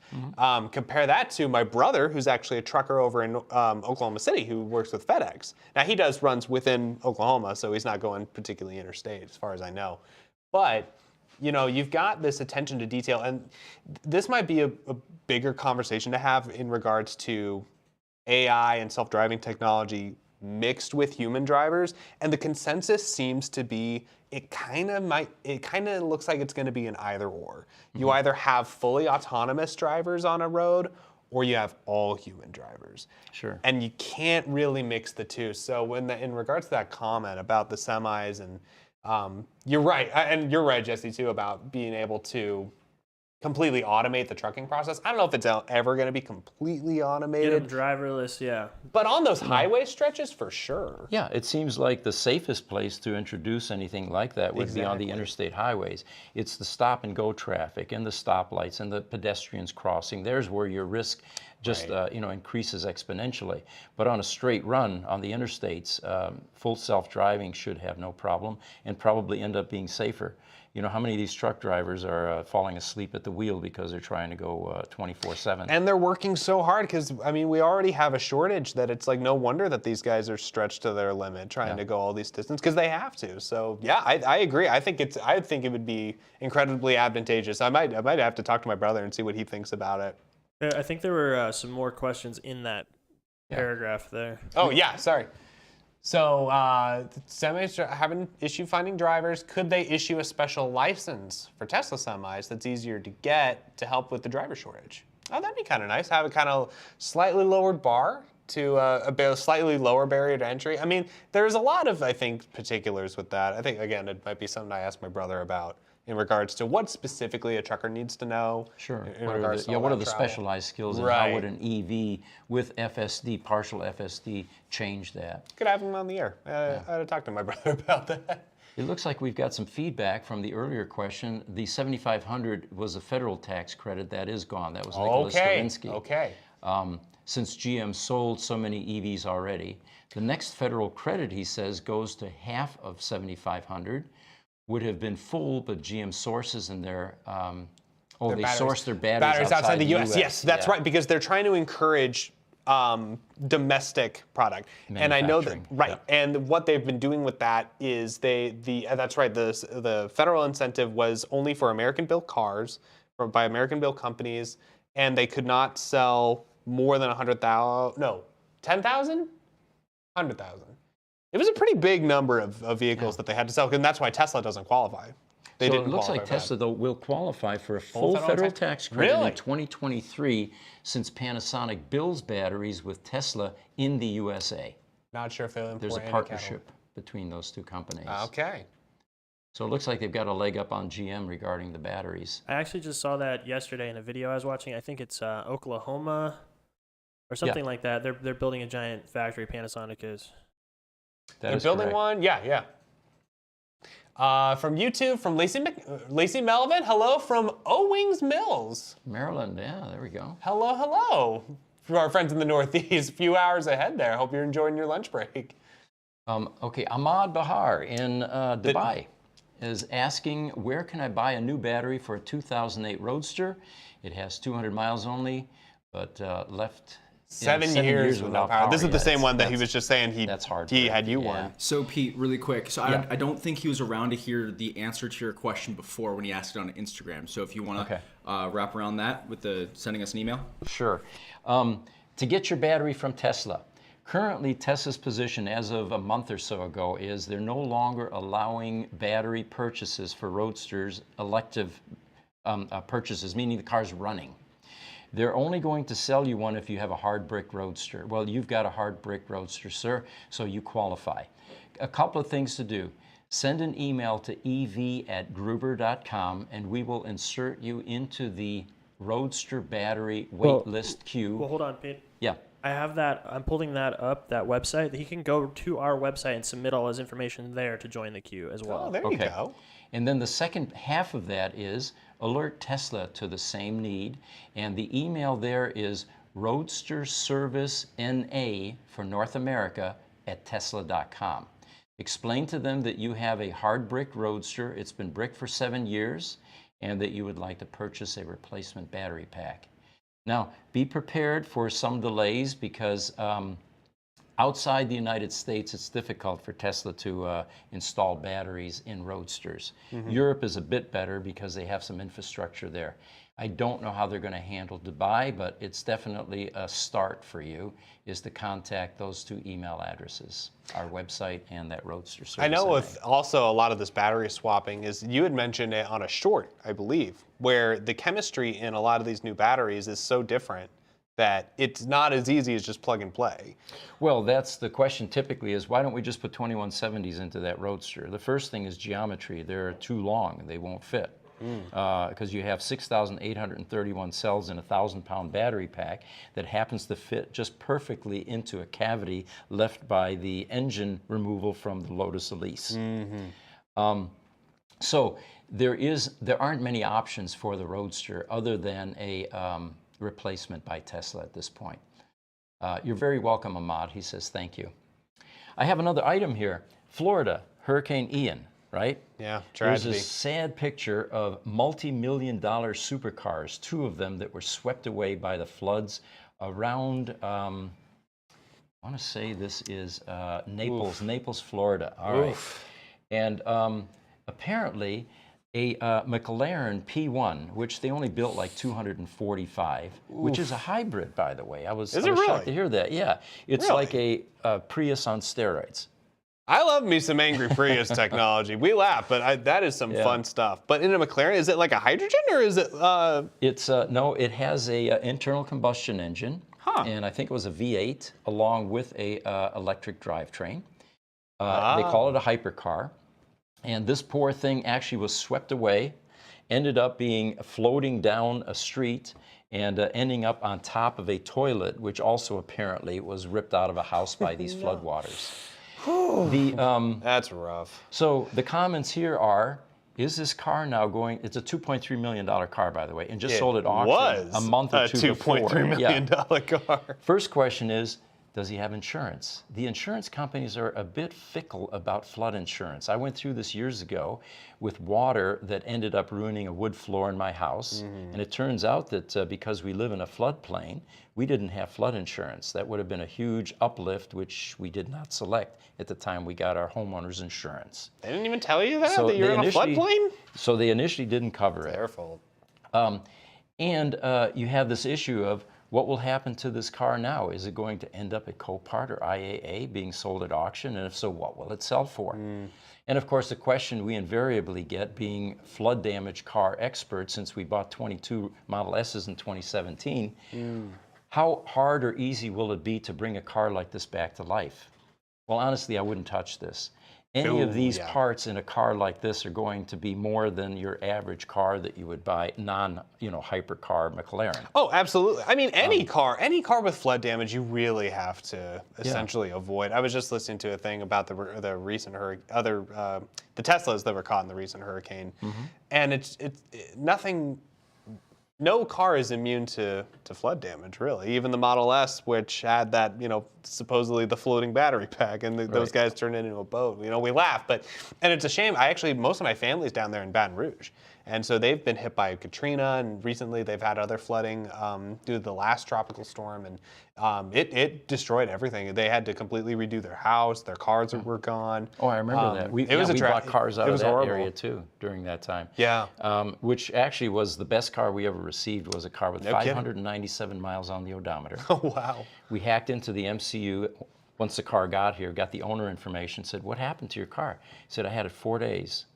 Compare that to my brother, who's actually a trucker over in Oklahoma City, who works with FedEx. Now he does runs within Oklahoma, so he's not going particularly interstate, as far as I know. But you've got this attention to detail, and this might be a bigger conversation to have in regards to AI and self-driving technology mixed with human drivers, and the consensus seems to be it kind of looks like it's going to be an either or. You either have fully autonomous drivers on a road or you have all human drivers. Sure. And you can't really mix the two. So in regards to that comment about the semis, and you're right, and you're right, Jesse, too, about being able to completely automate the trucking process. I don't know if it's ever going to be completely Get automated, them driverless, yeah. but on those highway stretches, for sure. Yeah, it seems like the safest place to introduce anything like that would be on the Exactly. interstate highways. It's the stop and go traffic and the stoplights and the pedestrians crossing. There's where your risk just Right. increases exponentially. But on a straight run on the interstates, full self-driving should have no problem and probably end up being safer. How many of these truck drivers are falling asleep at the wheel because they're trying to go 24/7? And they're working so hard because, we already have a shortage that it's like no wonder that these guys are stretched to their limit trying to go all these distances because they have to. So yeah, I agree. I think it would be incredibly advantageous. I might have to talk to my brother and see what he thinks about it. I think there were some more questions in that paragraph there. Oh yeah, sorry. So semis are having issue finding drivers. Could they issue a special license for Tesla semis that's easier to get to help with the driver shortage? Oh, that'd be kind of nice. Have a kind of slightly lowered bar to a slightly lower barrier to entry. There's a lot of, I think, particulars with that. I think, again, it might be something I ask my brother about in regards to what specifically a trucker needs to know. Sure. In What are regards the, to all what are that the travel. specialized skills, and Right. how would an EV with FSD, partial FSD, change that? Could have him on the air. I had to talk to my brother about that. It looks like we've got some feedback from the earlier question. The 7,500 was a federal tax credit. That is gone. That was Nicholas Stavinsky. Okay. Since GM sold so many EVs already. The next federal credit, he says, goes to half of 7,500. Would have been full, but GM sources in their, they source their batteries outside the U.S. US. Yes, that's right, because they're trying to encourage domestic product. And I know that, Manufacturing, right. And what they've been doing with that is that's right, the federal incentive was only for American-built cars by American-built companies, and they could not sell more than 100,000, no, 10,000? 100,000. It was a pretty big number of vehicles that they had to sell, and that's why Tesla doesn't qualify. They So didn't it looks qualify like for that. Tesla, though, will qualify for a full federal federal tax- tax credit Really? in 2023 since Panasonic builds batteries with Tesla in the USA. Not sure if they'll import There's a any partnership between those two companies. cattle. Okay. So it looks like they've got a leg up on GM regarding the batteries. I actually just saw that yesterday in a video I was watching. I think it's Oklahoma or something like that. They're building a giant factory. Panasonic is. They're building one? Yeah. From YouTube, from Lacey Melvin. Hello from O-Wings Mills. Maryland, yeah, there we go. Hello. For our friends in the Northeast, a few hours ahead there. Hope you're enjoying your lunch break. Okay, Ahmad Bahar in Dubai is asking, where can I buy a new battery for a 2008 Roadster? It has 200 miles only, but left 7 years without power. This is the same one that he was just saying he had you one. So Pete, really quick. So I don't think he was around to hear the answer to your question before when he asked it on Instagram. So if you want to wrap around that with sending us an email. Sure. To get your battery from Tesla. Currently, Tesla's position as of a month or so ago is they're no longer allowing battery purchases for Roadsters, elective purchases, meaning the car's running. They're only going to sell you one if you have a hard brick Roadster. Well, you've got a hard brick Roadster, sir, so you qualify. A couple of things to do. Send an email to ev@gruber.com and we will insert you into the Roadster battery wait list queue. Well, hold on, Pete. Yeah. I have that. I'm pulling that up, that website. He can go to our website and submit all his information there to join the queue as well. Oh, there you go. And then the second half of that is alert Tesla to the same need. And the email there is roadsterservicena for North America @tesla.com. Explain to them that you have a hard brick Roadster. It's been bricked for 7 years and that you would like to purchase a replacement battery pack. Now, be prepared for some delays because outside the United States, it's difficult for Tesla to install batteries in Roadsters. Europe is a bit better because they have some infrastructure there. I don't know how they're going to handle Dubai, but it's definitely a start for you, is to contact those two email addresses, our website and that Roadster service. I know with also a lot of this battery swapping is, you had mentioned it on a short, I believe, where the chemistry in a lot of these new batteries is so different that it's not as easy as just plug and play. Well, that's the question typically is, why don't we just put 2170s into that Roadster? The first thing is geometry. They're too long. They won't fit. Because you have 6,831 cells in a 1,000-pound battery pack that happens to fit just perfectly into a cavity left by the engine removal from the Lotus Elise. So there aren't many options for the Roadster other than a replacement by Tesla at this point. You're very welcome, Ahmad. He says thank you. I have another item here. Florida, Hurricane Ian. Right? Yeah, tragedy. There's a sad picture of multi-million-dollar supercars, two of them that were swept away by the floods around, I want to say this is Naples, Florida. All right. And apparently a McLaren P1, which they only built like 245, which is a hybrid, by the way. I was shocked to hear that. Yeah. It's like a Prius on steroids. I love me some angry Prius technology. We laugh, but that is some fun stuff. But in a McLaren, is it like a hydrogen or is it? It's no. It has a internal combustion engine, and I think it was a V8 along with a electric drivetrain. They call it a hypercar, and this poor thing actually was swept away, ended up being floating down a street and ending up on top of a toilet, which also apparently was ripped out of a house by these floodwaters. That's rough. So the comments here are, is this car now going, it's a $2.3 million car, by the way, and just sold at auction a month or two before. $2.3 million car. First question is, does he have insurance? The insurance companies are a bit fickle about flood insurance. I went through this years ago with water that ended up ruining a wood floor in my house. And it turns out that because we live in a floodplain, we didn't have flood insurance. That would have been a huge uplift, which we did not select at the time we got our homeowner's insurance. They didn't even tell you that you're in a floodplain? So they initially didn't cover it. Their fault. And you have this issue of, what will happen to this car now? Is it going to end up at Copart or IAA being sold at auction? And if so, what will it sell for? And of course, the question we invariably get, being flood damage car experts, since we bought 22 Model S's in 2017, how hard or easy will it be to bring a car like this back to life? Well, honestly, I wouldn't touch this. Any of these yeah. parts in a car like this are going to be more than your average car that you would buy, hypercar McLaren. Oh, absolutely. I mean, any car with flood damage, you really have to essentially avoid. I was just listening to a thing about the recent the Teslas that were caught in the recent hurricane, and it's nothing. No car is immune to flood damage, really. Even the Model S, which had that, supposedly the floating battery pack, and those guys turned it into a boat. We laugh, and it's a shame. Most of my family's down there in Baton Rouge, and so they've been hit by Katrina, and recently they've had other flooding due to the last tropical storm, and it destroyed everything. They had to completely redo their house. Their cars were gone. Oh, I remember that. We bought cars out of that area too during that time. Yeah. Which actually was the best car we ever received. Was a car with 597 miles on the odometer. Oh, wow. We hacked into the MCU once the car got here, got the owner information, said, "What happened to your car?" He said, "I had it 4 days."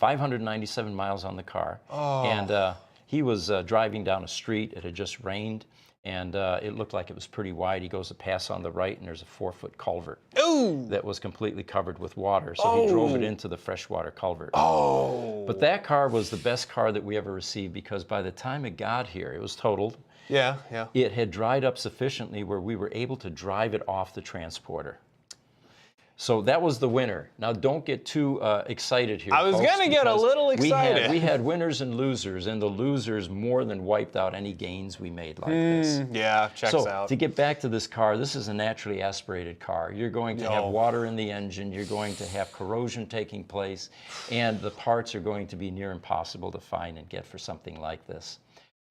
597 miles on the car. Oh. And he was driving down a street. It had just rained, and it looked like it was pretty wide. He goes to pass on the right, and there's a 4-foot culvert that was completely covered with water. So he drove it into the freshwater culvert. Oh. But that car was the best car that we ever received, because by the time it got here, it was totaled. Yeah. It had dried up sufficiently where we were able to drive it off the transporter. So that was the winner. Now, don't get too excited here. I was going to get a little excited. We had winners and losers, and the losers more than wiped out any gains we made like this. Yeah, checks out. To get back to this car, this is a naturally aspirated car. You're going to have water in the engine. You're going to have corrosion taking place, and the parts are going to be near impossible to find and get for something like this.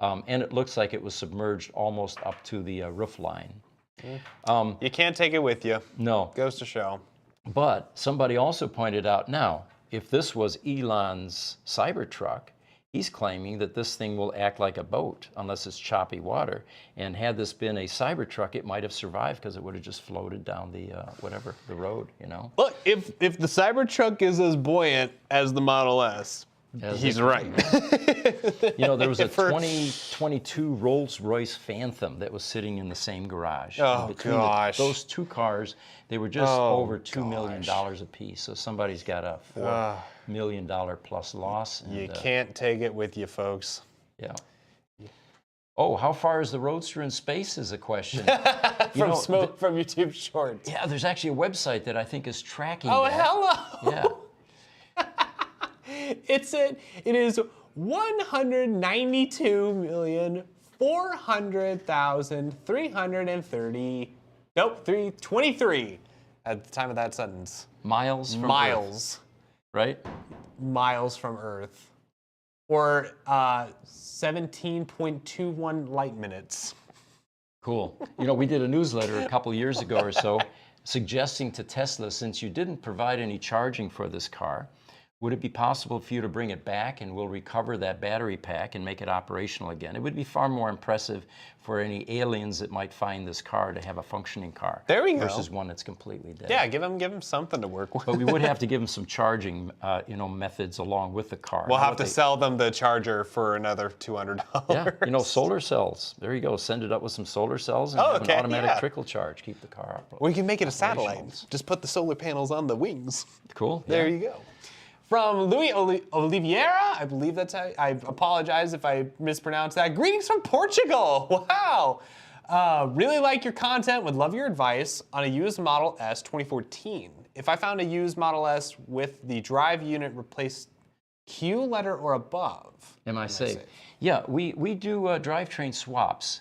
And it looks like it was submerged almost up to the roof line. You can't take it with you. No. Goes to show. But somebody also pointed out, now, if this was Elon's Cybertruck, he's claiming that this thing will act like a boat unless it's choppy water. And had this been a Cybertruck, it might have survived because it would have just floated down the the road, Look, if the Cybertruck is as buoyant as the Model S, he's right. There was a 2022 Rolls-Royce Phantom that was sitting in the same garage. Oh, between gosh. those two cars, they were just over $2 million a piece. So somebody's got a $4 million plus loss. And, you can't take it with you, folks. Yeah. Oh, how far is the Roadster in space is a question. From YouTube Shorts. Yeah, there's actually a website that I think is tracking that. Hello! Yeah. It is 192,400,330. At the time of that sentence. Miles from Earth. Right? Miles from Earth. Or 17.21 light minutes. Cool. We did a newsletter a couple years ago or so suggesting to Tesla, since you didn't provide any charging for this car, would it be possible for you to bring it back and we'll recover that battery pack and make it operational again? It would be far more impressive for any aliens that might find this car to have a functioning car. There we go. Versus one that's completely dead. Yeah, give them something to work with. But we would have to give them some charging, methods along with the car. We'll have to sell them the charger for another $200. Yeah, solar cells. There you go. Send it up with some solar cells and have an automatic trickle charge. Keep the car up. Or you can make it a satellite. Just put the solar panels on the wings. Cool. There you go. From Louis Oliveira, I believe that's how, I apologize if I mispronounced that. Greetings from Portugal, wow. Really like your content, would love your advice on a used Model S 2014. If I found a used Model S with the drive unit replaced Q letter or above. Am I safe? Yeah, we do drivetrain swaps.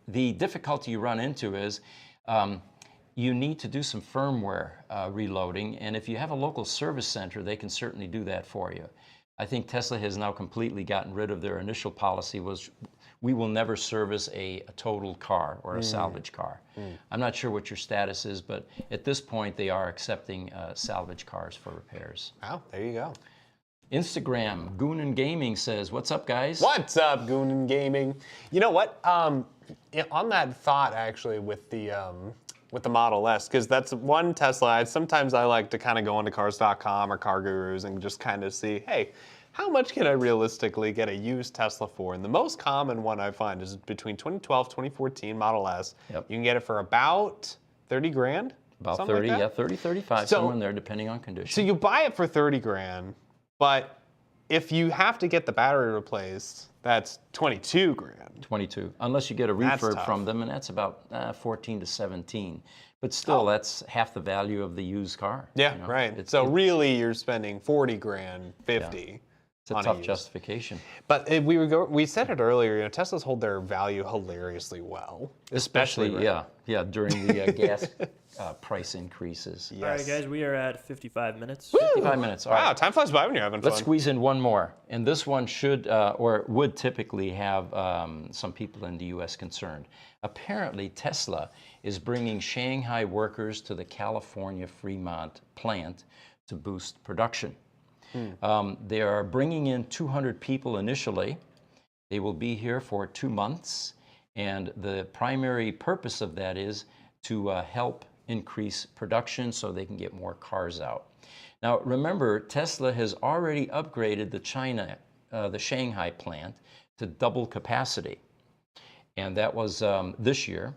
The difficulty you run into is, you need to do some firmware reloading, and if you have a local service center, they can certainly do that for you. I think Tesla has now completely gotten rid of their initial policy was we will never service a totaled car or a salvage car. I'm not sure what your status is, but at this point they are accepting salvage cars for repairs. Wow, there you go. Instagram, Goonin Gaming says, what's up, guys? What's up, Goonin Gaming? You know what? On that thought, actually, with the Model S, because that's one Tesla. Sometimes I like to kind of go into cars.com or Car Gurus and just kind of see, hey, how much can I realistically get a used Tesla for? And the most common one I find is between 2012, 2014 Model S. Yep. You can get it for about 30 grand. About Something 30, like that? yeah, 30, 35, So- somewhere in there, depending on condition. So you buy it for 30 grand, but if you have to get the battery replaced, that's 22 grand. 22, unless you get a That's refurb tough. from them, and that's about 14 to 17. But still, Oh. that's half the value of the used car. Yeah, you know? right. So really, you're spending 40 grand, 50. It's a on tough used. justification. But we said it earlier. You know, Teslas hold their value hilariously well, especially right yeah, during the gas price increases. Yes. All right, guys, we are at 55 minutes. 55 minutes. All Wow, right. time flies by when you're having Let's fun. squeeze in one more. And this one should, or would typically have some people in the U.S. concerned. Apparently, Tesla is bringing Shanghai workers to the California Fremont plant to boost production. They are bringing in 200 people initially. They will be here for 2 months. And the primary purpose of that is to help increase production so they can get more cars out. Now, remember, Tesla has already upgraded the Shanghai plant to double capacity. And that was this year.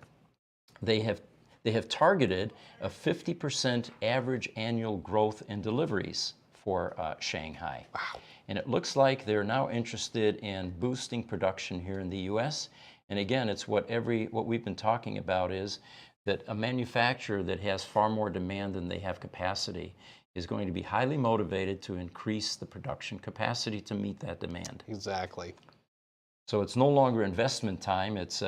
They have targeted a 50% average annual growth in deliveries for Shanghai. Wow. And it looks like they're now interested in boosting production here in the U.S. And again, it's what we've been talking about is that a manufacturer that has far more demand than they have capacity is going to be highly motivated to increase the production capacity to meet that demand. Exactly. So it's no longer investment time, it's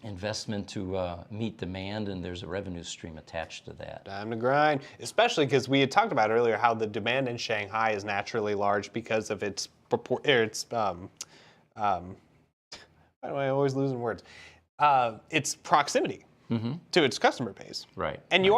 investment to meet demand, and there's a revenue stream attached to that. Time to grind, especially because we had talked about earlier how the demand in Shanghai is naturally large because of its why do I always losing words? Its proximity to its customer base. Right. And you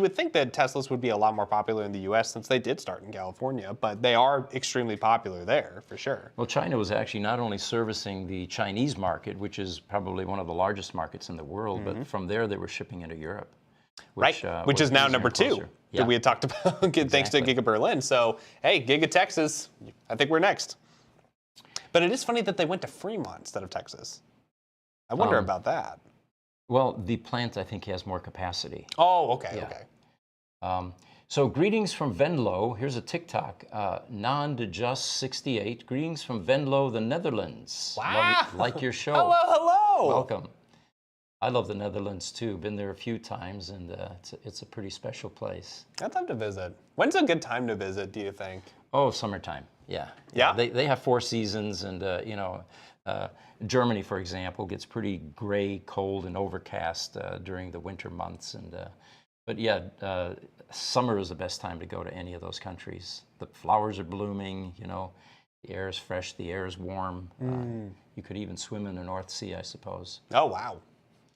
would think that Teslas would be a lot more popular in the U.S. since they did start in California, but they are extremely popular there for sure. Well, China was actually not only servicing the Chinese market, which is probably one of the largest markets in the world, but from there they were shipping into Europe. Which was is now easier number and 2 closer. that we had talked about thanks to Exactly. Giga Berlin. So, hey, Giga Texas, I think we're next. But it is funny that they went to Fremont instead of Texas. I wonder about that. Well, the plant, I think, has more capacity. Oh, okay, Yeah. okay. So greetings from Venlo. Here's a TikTok. Non-Just68. Greetings from Venlo, the Netherlands. Wow. Like your show. Hello, hello. Welcome. I love the Netherlands too. Been there a few times, and it's a pretty special place. I'd love to visit. When's a good time to visit, do you think? Oh, summertime. Yeah. Yeah? They have 4 seasons, and Germany, for example, gets pretty gray, cold, and overcast during the winter months. But yeah, summer is the best time to go to any of those countries. The flowers are blooming. The air is fresh. The air is warm. You could even swim in the North Sea, I suppose. Oh, wow.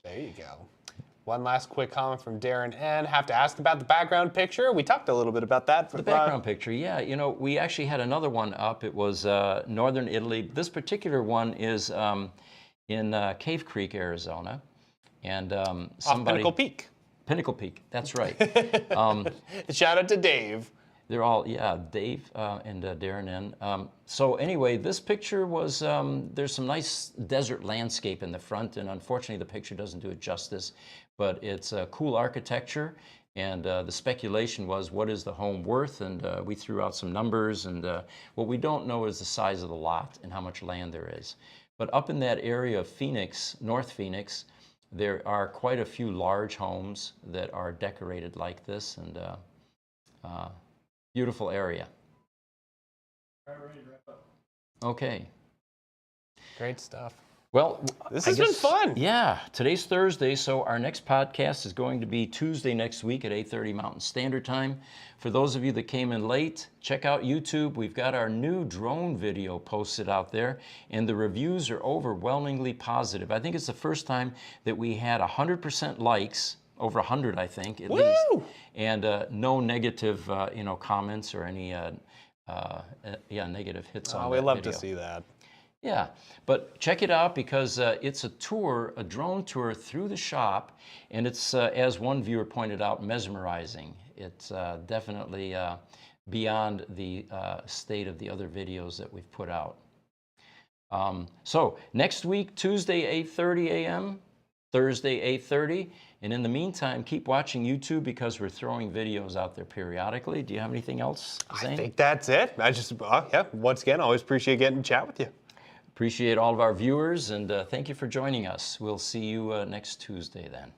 There you go. One last quick comment from Darren N. Have to ask about the background picture. We talked a little bit about that. The background picture, yeah. We actually had another one up. It was northern Italy. This particular one is in Cave Creek, Arizona. And somebody... Pinnacle Peak. Pinnacle Peak, that's right. Shout out to Dave. They're all, Dave and Darren N. So anyway, this picture was, there's some nice desert landscape in the front, and unfortunately the picture doesn't do it justice, but it's cool architecture, and the speculation was, what is the home worth? And we threw out some numbers, and what we don't know is the size of the lot and how much land there is. But up in that area of Phoenix, North Phoenix, there are quite a few large homes that are decorated like this, and beautiful area. All right, ready to wrap up. Okay. Great stuff. Well, This I has been guess- fun. Yeah, today's Thursday, so our next podcast is going to be Tuesday next week at 8:30 Mountain Standard Time. For those of you that came in late, check out YouTube. We've got our new drone video posted out there, and the reviews are overwhelmingly positive. I think it's the first time that we had 100% likes, over 100, I think, at least, and no negative, comments or any, negative hits on Oh, that we love video. to see that. Yeah, but check it out because it's a tour, a drone tour through the shop, and it's, as one viewer pointed out, mesmerizing. It's definitely beyond the state of the other videos that we've put out. So next week, Tuesday, 8:30 a.m., Thursday, 8:30. And in the meantime, keep watching YouTube because we're throwing videos out there periodically. Do you have anything else, Zane? I think that's it. Yeah, once again, always appreciate getting to chat with you. Appreciate all of our viewers, and thank you for joining us. We'll see you next Tuesday then.